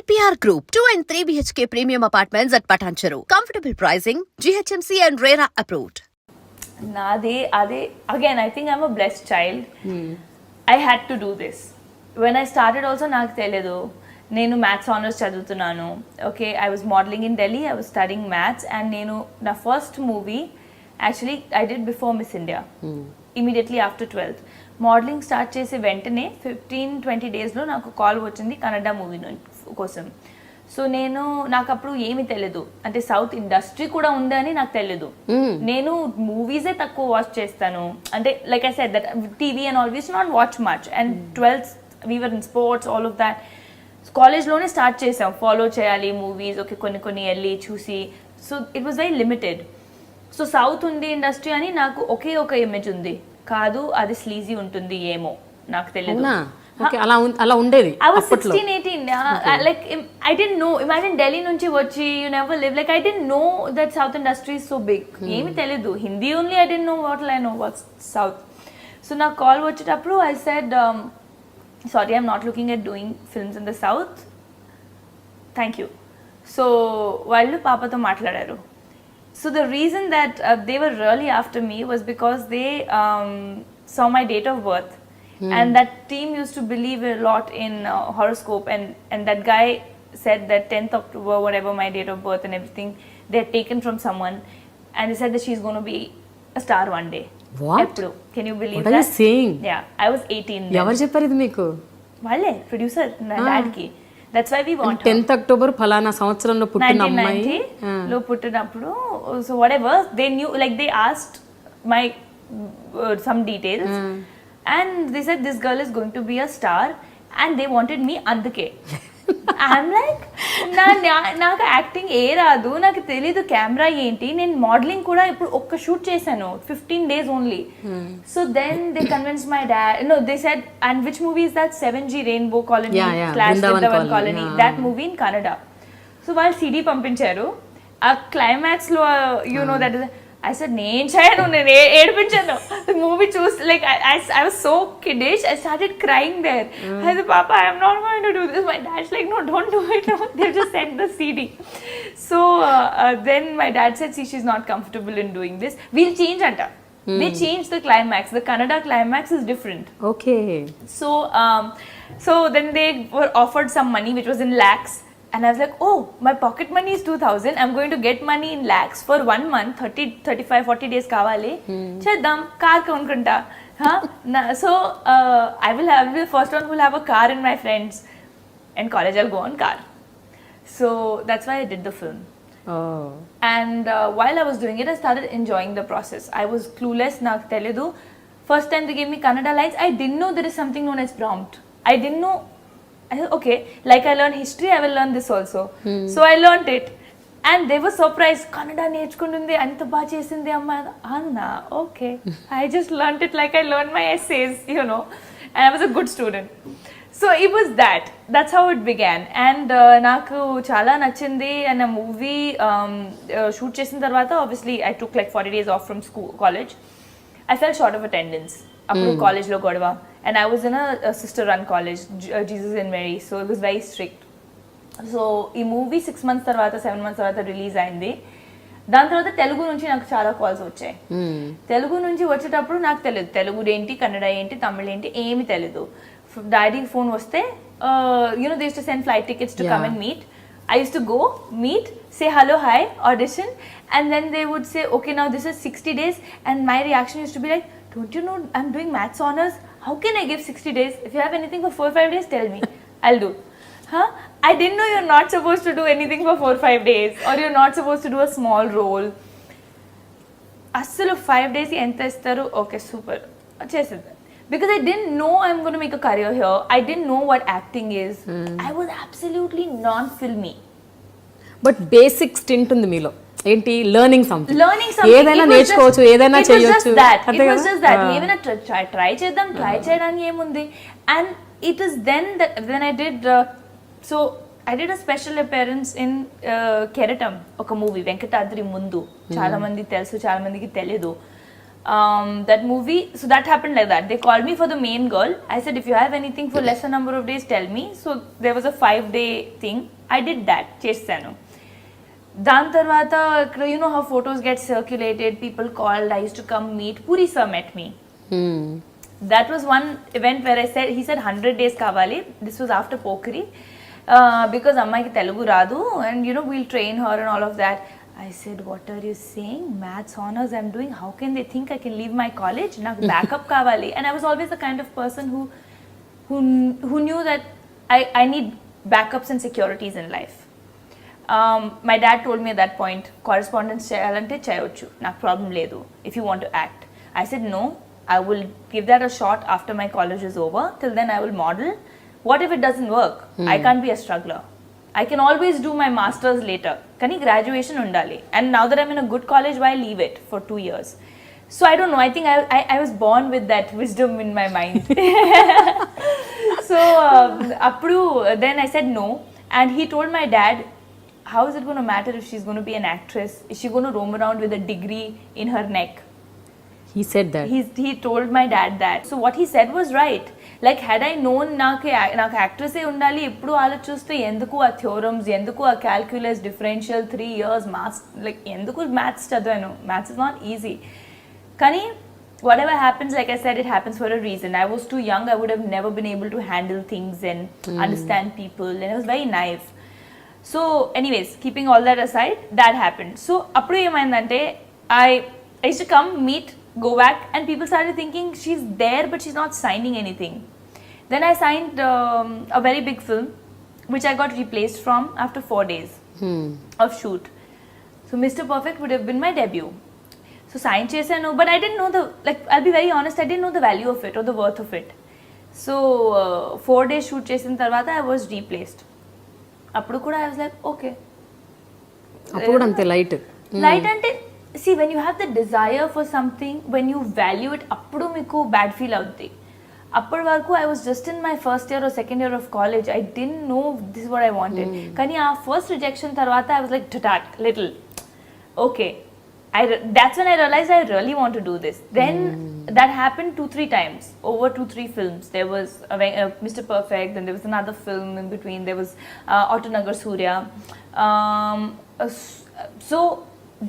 EPR Group, 2 and 3 BHK premium apartments at Patancheru. Comfortable pricing, GHMC and RERA approved. Nade, again, I think I'm a blessed child. I had to do this. When I started also, నాకు తెలియదు నేను maths honours చదువుతున్నాను. Okay, I was modeling in Delhi, I was studying maths, and నేను నా first movie actually I did before Miss India, immediately after 12th. Modelling start చేసి వెంటనే 15-20 డేస్లో నాకు కాల్ వచ్చింది కన్నడ మూవీ కోసం. సో నాకు అప్పుడు ఏమీ తెలియదు, అంటే సౌత్ ఇండస్ట్రీ కూడా ఉందని నాకు తెలియదు. నేను మూవీసే తక్కువ వాచ్ చేస్తాను, అంటే like I said that TV and all we's not watch much. And 12th we were in sports, all of that. కాలేజ్లోనే స్టార్ట్ చేసాం ఫాలో చేయాలి మూవీస్, ఓకే కొన్ని వెళ్ళి చూసి. So it was very limited. So south ఉంది industry అని నాకు ఒకే ఒక ఇమేజ్ ఉంది, కాదు అది స్లీజీ ఉంటుంది ఏమో నాకు తెలియదు. అలా ఉండేది. I was 16-18, like I didn't know. Imagine Delhi నుంచి వచ్చి you never live, like I didn't know that South industry is so big. ఏమి తెలియదు, Hindi only, I didn't know what I know what's South. So నా call వచ్చేటప్పుడు I said sorry, I'm not looking at doing films in the South, thank you. So వాళ్ళు పాపతో మాట్లాడారు. So the reason that they were really after me was because they saw my date of birth. And that team used to believe a lot in horoscope, and that guy said that 10th October, whatever my date of birth and everything, they had taken from someone, and they said that she's going to be a star one day. What? Eppudu. Can you believe that? What are you saying? Yeah, I was 18 then. ఎవరు చెప్పారు ఇది మీకు? వాళ్ళే producer నా dad కి. That's why we want 10th October ఫలానా సంవత్సరంలో పుట్టిన అమ్మాయి 1990 లో పుట్టినప్పుడు. So whatever, they knew, like they asked my some details. And they said this girl is going to be a star, and they wanted me అందుకే. I'm like, నాకు acting ఏ రాదు, నాకు తెలీదు కెమెరా ఏంటి, నేను మోడలింగ్ కూడా ఇప్పుడు ఒక్క షూట్ చేశాను 15 days only. So then they convince my dad. No, they said, and which movie is that 7G rainbow colony slash Brindavan colony, that movie in Kannada. So వాళ్ళు సిడి పంపించారు. ఆ క్లైమాక్స్ లో you know that is, I said, నేను చేయను, నేను ఏడిపించాను. The movie చూసి, like I was so kiddish, I started crying there. I said, Papa, I am not going to do this. My dad's like, no, don't do it. No. They've just sent the CD. So then my dad said, see, she's not comfortable in doing this. We'll change anta. They changed the climax. The Kannada climax is different. Okay. So then they were offered some money, which was in lakhs. And I was like, oh, my pocket money is 2,000. I'm going to get money in lakhs for 1 month, 30, 35, 40 days kavali. Cheddam, car konukunta. So I will have the first one who will have a car in my friends. And college I'll go on car. So that's why I did the film. Oh. And while I was doing it, I started enjoying the process. I was clueless, నాకు తెలియదు. First time they gave me Kannada lines, I didn't know there is something known as prompt. I didn't know. I said, okay, like I learned history, I will learn this also. So I learned it, and they were surprised. Kannada నేర్చుకుంటుంది, అంత బాగా చేసింది అమ్మ అన్న. Okay, I just learned it like I learned my essays, you know, and I was a good student. So it was that's how it began. And నాకు చాలా నచ్చింది. And a movie shoot చేసిన తర్వాత, obviously I took like 40 days off from college. I fell short of attendance. అప్పుడు కాలేజ్లో గొడవ. And I was in a sister-run college, Jesus and Mary, so it was very strict. So ఈ movie 6 months తర్వాత 7 months తర్వాత release అయింది. దాని తర్వాత తెలుగు నుంచి నాకు చాలా కాల్స్ వచ్చాయి. తెలుగు నుంచి వచ్చేటప్పుడు నాకు తెలియదు తెలుగు ఏంటి, కన్నడ ఏంటి, తమిళ ఏంటి, ఏమి తెలియదు. డాడీ ఫోన్ వస్తే, you know, they used to send flight tickets to come and meet. I used to go, meet, say hello, hi, audition, and then they would say, okay, now this is 60 days, and my reaction used to be like, don't you know I'm doing maths honors? How can I give 60 days? If you have anything for 4-5 days, tell me. I'll do. I didn't know you're not supposed to do anything for 4-5 days, or you're not supposed to do a small role. Assalu 5 days enta istaru, okay, super. Chesida. Because I didn't know I'm going to make a career here. I didn't know what acting is. I was absolutely non-filmy. But basic stint ఉంది మీలో. ఏంటి? Learning something. ఏదైనా It నేర్చుకోవచ్చు, ఏదైనా చేయొచ్చు. It was just that. ఏమైనా try చేద్దాం, try చేయడానికి ఏముంది. And it is then that when I did so I did a special appearance in Keratam, ఒక మూవీ వెంకటాద్రి ముందు. చాలా మంది తెలుసు, చాలా మందికి తెలియదు. That movie, so that happened like that. They called me for the main girl. I said, if you have anything for lesser number of days, tell me. So there was a 5-day thing. I did that. Chesanu. Dan tarvata, you know how photos get circulated, people called, I used to come meet. Puri sir met me. That was one event where I said, he said 100 days kavali. This was after Pokeri. Because ammaiki Telugu radu, and you know, we'll train her and all of that. I said, what are you saying? Maths honors I'm doing. How can they think I can leave my college? నాకు backup kavali. And I was always the kind of person who knew that I need backups and securities in life. My dad told me at that point, correspondence cheyalante cheyochu. నాకు problem ledu. If you want to act. I said, no, I will give that a shot after my college is over. Till then I will model. What if it doesn't work? I can't be a struggler. I can always do my masters later. Kani graduation undali. And now that I'm in a good college, why leave it for 2 years? So I don't know. I think I was born with that wisdom in my mind. So then I said no. And he told my dad, how is it going to matter if she's going to be an actress? Is she going to roam around with a degree in her neck? He said that. He told my dad that. So what he said was right. Like, had I known నాకు యాక్ట్రెసే ఉండాలి ఎప్పుడు ఆలోచిస్తే ఎందుకు ఆ థియోరమ్స్ ఎందుకు ఆ calculus differential 3 years maths like ఎందుకు maths చదివాను మ్యాథ్స్ ఇస్ నాట్ ఈజీ కానీ whatever happens, like I said, it happens for a reason. I was too young. I would have never been able to handle things and understand people, and I was very naive. So anyways, keeping all that aside, that happened. So appudu emaindante I used to come meet, go back, and people started thinking she's there but she's not signing anything. Then I signed a very big film which I got replaced from after 4 days of shoot. So Mr. Perfect would have been my debut. So sign chesanu, but I didn't know I'll be very honest, I didn't know the value of it or the worth of it. So 4 days shoot chesin tarvata I was replaced. Appudu kuda I was like, okay. అప్పుడు అంతే light అంటే see, when you have the desire for something, when you value it, appudu meeku bad feel avuddi. Appadu varaku I was just in my first year or second year of college. I didn't know this is what I wanted. Kani aa first rejection tarvata I was like little. Okay. That's when I realized I really want to do this. Then that happened 2-3 times over 2-3 films. There was Mr. Perfect, then there was another film in between. There was Autonagar Surya. So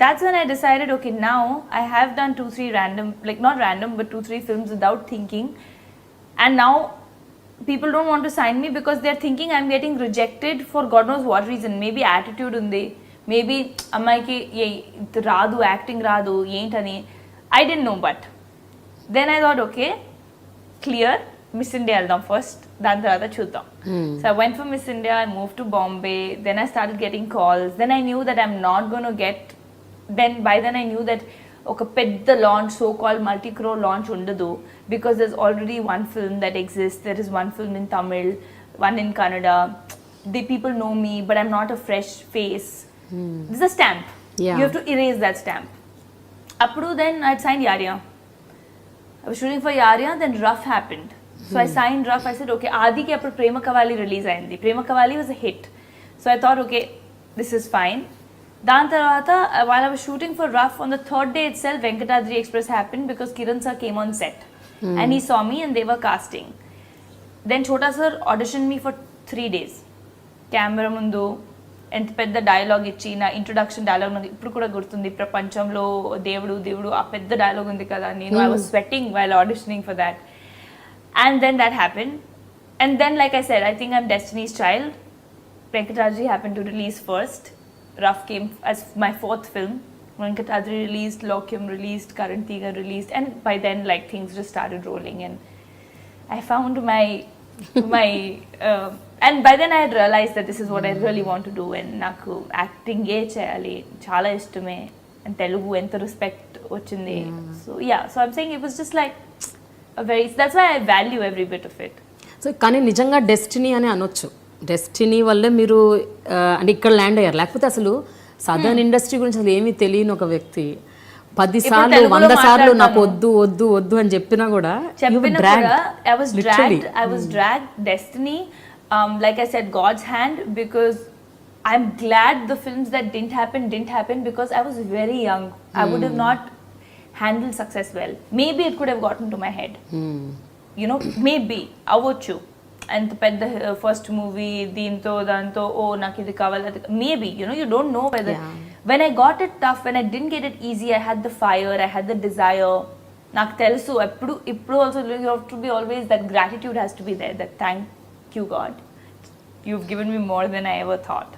that's when I decided, okay, now I have done 2-3 random, like not random, but 2-3 films without thinking. And now people don't want to sign me because they're thinking I'm getting rejected for God knows what reason. Maybe attitude undi, maybe ammaiki radu, acting radu, entani. I didn't know, but then I thought, okay, clear, Miss India eldam first, dan tarvata chuddam. So I went for Miss India, I moved to Bombay, then I started getting calls. Then I knew that I'm not going to get, by then I knew that ఒక పెద్ద launch so called multi crore launch ఉండదు because there is already one film that exist there is one film in Tamil one in Kannada the people know me but I'm not a fresh face this a stamp you have to erase that stamp అప్పుడు then I sign Yaariya I was shooting for Yarya, then Rough happened. So I signed Rough. I said, okay, Adiki appudu Prema Kavali release ayindi. Prema Kavali was a hit. So I thought, okay, this is fine. Dan tarvata, while I was shooting for Rough, on the 3rd day itself, Venkatadri Express happened because Kiran sir came on set. And he saw me and they were casting. Then Chota sir auditioned me for 3 days. Camera mundu, ఎంత పెద్ద dialogue ఇచ్చి నా introduction dialogue నాకు ఇప్పుడు కూడా గుర్తుంది ప్రపంచంలో దేవుడు ఆ పెద్ద డైలాగ్ ఉంది కదా నేను I was sweating while auditioning for that and then that happen and then like I said I think I'm destiny's child Venkatadri happen to release first rough came as my 4th film Venkatadri released Lokyam released Karantiga released and by then like things just started rolling and I found my and by then I had realized that this is what I really want to do and నాకు acting చేయాలి చాలా ఇష్టమే and Telugu ఎంత respect వచ్చింది so yeah so I'm saying it was just like a very that's why I value every bit of it so కానీ నిజంగా destiny అని అనొచ్చు డెస్టినీ వల్లే మీరు అంటే ఇక్కడ ల్యాండ్ అయ్యారు లేకపోతే అసలు సదర్న్ ఇండస్ట్రీ గురించి అసలు ఏమీ తెలియని ఒక వ్యక్తి 10 సార్లు 100 సార్లు నాకు వద్దు వద్దు వద్దు అని చెప్పినా కూడా I was dragged destiny like I said God's hand because I'm glad the films that didn't happen because I was very young. I would have not handle success well. Maybe it could have gotten to my head. You know, maybe అవ్వచ్చు. అంత పెద్ద first movie దీంతో దాంతో ఓ నాకు ఇది కావాలి maybe you don't know whether. When I got it tough, when I didn't get it easy, I had the fire, I had the desire. నాకు తెలుసు ఇప్పుడు also you have to be always, that gratitude has to be there, that thank you God, you've given me more than I ever thought.